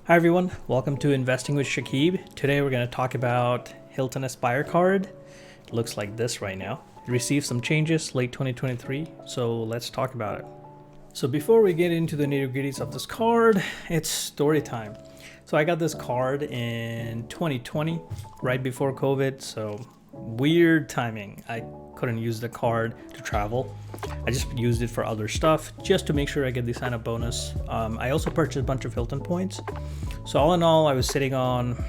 Hi everyone, welcome to Investing with Shakib. Today we're going to talk about Hilton Aspire card. It looks like this right now. It received some changes late 2023, so let's talk about it. So before we get into the nitty-gritties of this card, it's story time. So I got this card in 2020, right before COVID, so weird timing. I couldn't use the card to travel. I just used it for other stuff just to make sure I get the sign up bonus. I also purchased a bunch of Hilton points. So all in all, I was sitting on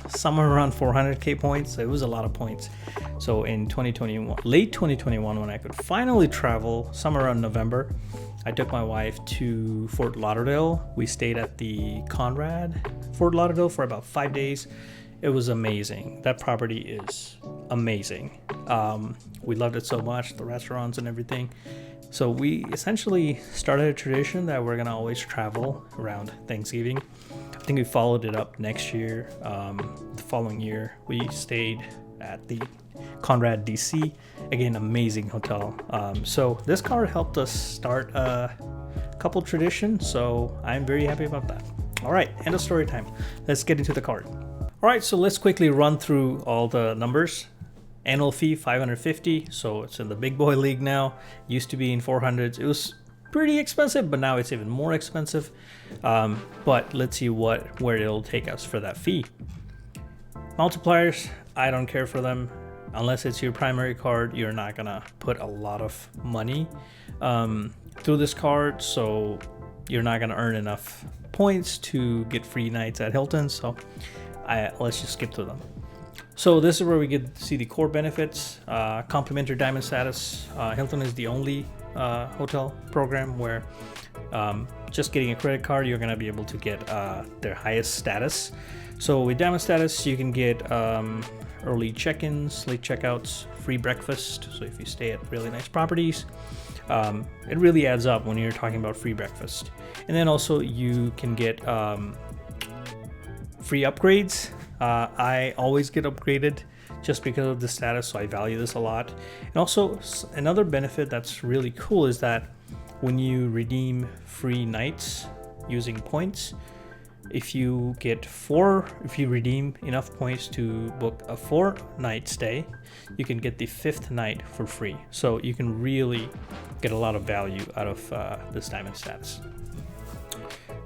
somewhere around 400k points. So it was a lot of points. So in 2021, late 2021, when I could finally travel, somewhere around November, I took my wife to Fort Lauderdale. We stayed at the Conrad Fort Lauderdale for about 5 days. It was amazing. That property is amazing. We loved it so much, the restaurants and everything. So we essentially started a tradition that we're gonna always travel around Thanksgiving. I think we followed it up next year. The following year, we stayed at the Conrad DC. Again, amazing hotel. So this card helped us start a couple traditions. So I'm very happy about that. All right, end of story time. Let's get into the card. All right, so let's quickly run through all the numbers. Annual fee, $550, so it's in the big boy league now. Used to be in 400s. It was pretty expensive, but now it's even more expensive. But let's see where it'll take us for that fee. Multipliers, I don't care for them. Unless it's your primary card, you're not gonna put a lot of money through this card, so you're not gonna earn enough points to get free nights at Hilton. So let's just skip to them. So this is where we get to see the core benefits. Complimentary diamond status. Hilton is the only hotel program where just getting a credit card, you're gonna be able to get their highest status. So with diamond status, you can get early check-ins, late checkouts, free breakfast. So if you stay at really nice properties, it really adds up when you're talking about free breakfast. And then also you can get free upgrades. I always get upgraded just because of the status, so I value this a lot. And also another benefit that's really cool is that when you redeem free nights using points, if you redeem enough points to book a 4-night stay, you can get the 5th night for free. So you can really get a lot of value out of this diamond status.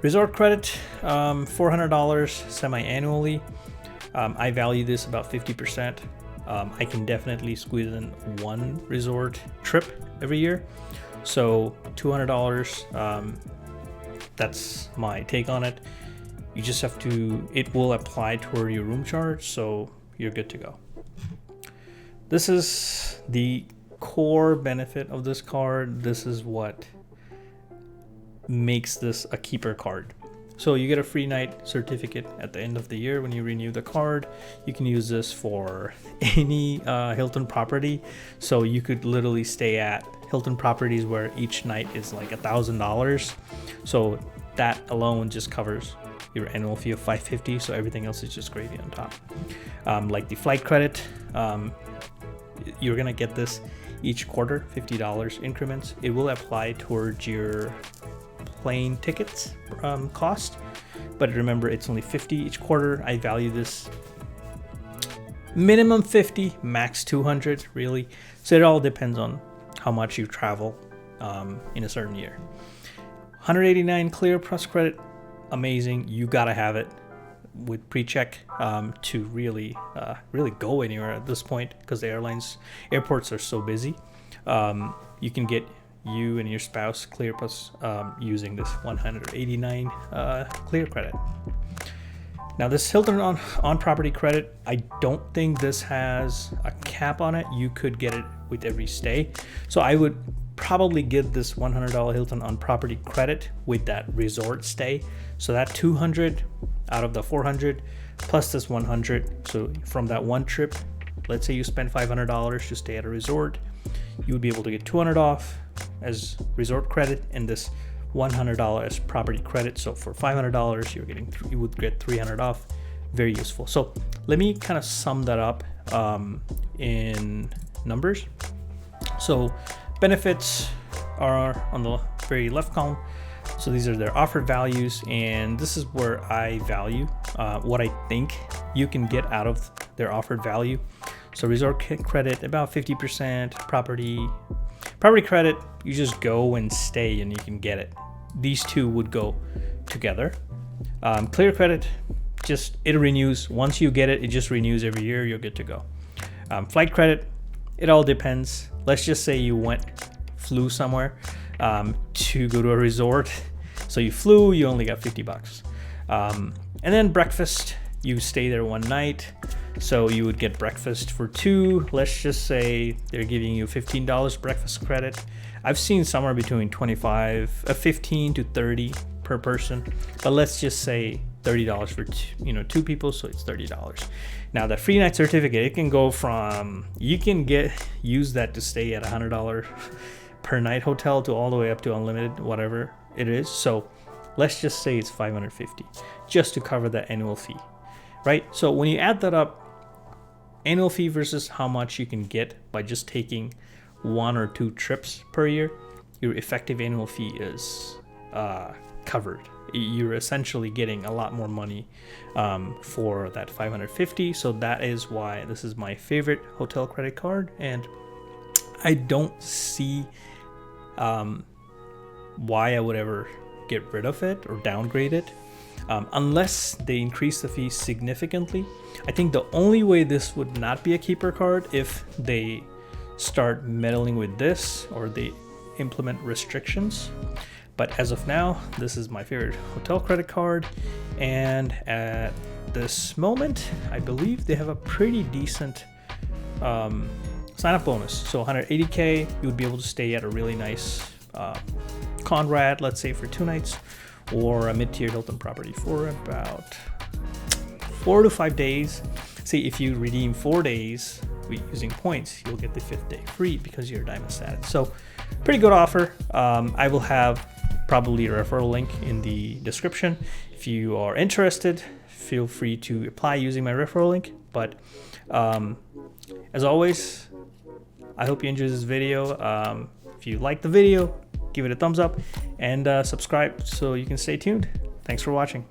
Resort credit, $400 semi-annually. I value this about 50%. I can definitely squeeze in one resort trip every year. So $200, that's my take on it. You just have to, it will apply toward your room charge, so you're good to go. This is the core benefit of this card. This is what makes this a keeper card. So you get a free night certificate at the end of the year when you renew the card. You can use this for any Hilton property. So you could literally stay at Hilton properties where each night is like $1,000. So that alone just covers your annual fee of $550. So everything else is just gravy on top. Like the flight credit, you're gonna get this each quarter, $50 increments. It will apply towards your plane tickets cost, but remember it's only $50 each quarter. I value this minimum $50, max $200 really. So it all depends on how much you travel in a certain year. $189 clear plus credit, amazing. You gotta have it with pre-check to really go anywhere at this point because the airports are so busy. You can get you and your spouse clear plus using this 189 clear credit. Now this Hilton on property credit, I don't think this has a cap on it. You could get it with every stay. So I would probably get this $100 Hilton on property credit with that resort stay. So that 200 out of the 400 plus this 100. So from that one trip, let's say you spend $500 to stay at a resort, you would be able to get 200 off as resort credit and this $100 as property credit. So for $500, you would get 300 off. Very useful. So let me kind of sum that up in numbers. So benefits are on the very left column. So these are their offered values, and this is where I value what I think you can get out of their offered value. So resort credit about 50%, property credit, you just go and stay and you can get it. These two would go together. Clear credit, just it renews. Once you get it, it just renews every year. You're good to go. Flight credit, it all depends. Let's just say you flew somewhere to go to a resort. So you flew, you only got $50. And then breakfast, you stay there one night. So you would get breakfast for two. Let's just say they're giving you $15 breakfast credit. I've seen somewhere between 15 to 30 per person, but let's just say $30 for two people, so it's $30. Now the free night certificate, it can go from, you can use that to stay at $100 per night hotel to all the way up to unlimited, whatever it is. So let's just say it's $550 just to cover the annual fee, right? So when you add that up, annual fee versus how much you can get by just taking 1 or 2 trips per year, your effective annual fee is covered. You're essentially getting a lot more money for that $550. So that is why this is my favorite hotel credit card, and I don't see why I would ever get rid of it or downgrade it unless they increase the fee significantly. I think the only way this would not be a keeper card if they start meddling with this or they implement restrictions. But as of now, this is my favorite hotel credit card, and at this moment I believe they have a pretty decent sign-up bonus. So 180K, you would be able to stay at a really nice Conrad, let's say for 2 nights, or a mid-tier Hilton property for about 4 to 5 days. See, if you redeem 4 days using points, you'll get the 5th day free because you're diamond status. So pretty good offer. I will have probably a referral link in the description. If you are interested, feel free to apply using my referral link. But as always, I hope you enjoyed this video. If you like the video, give it a thumbs up and subscribe so you can stay tuned. Thanks for watching.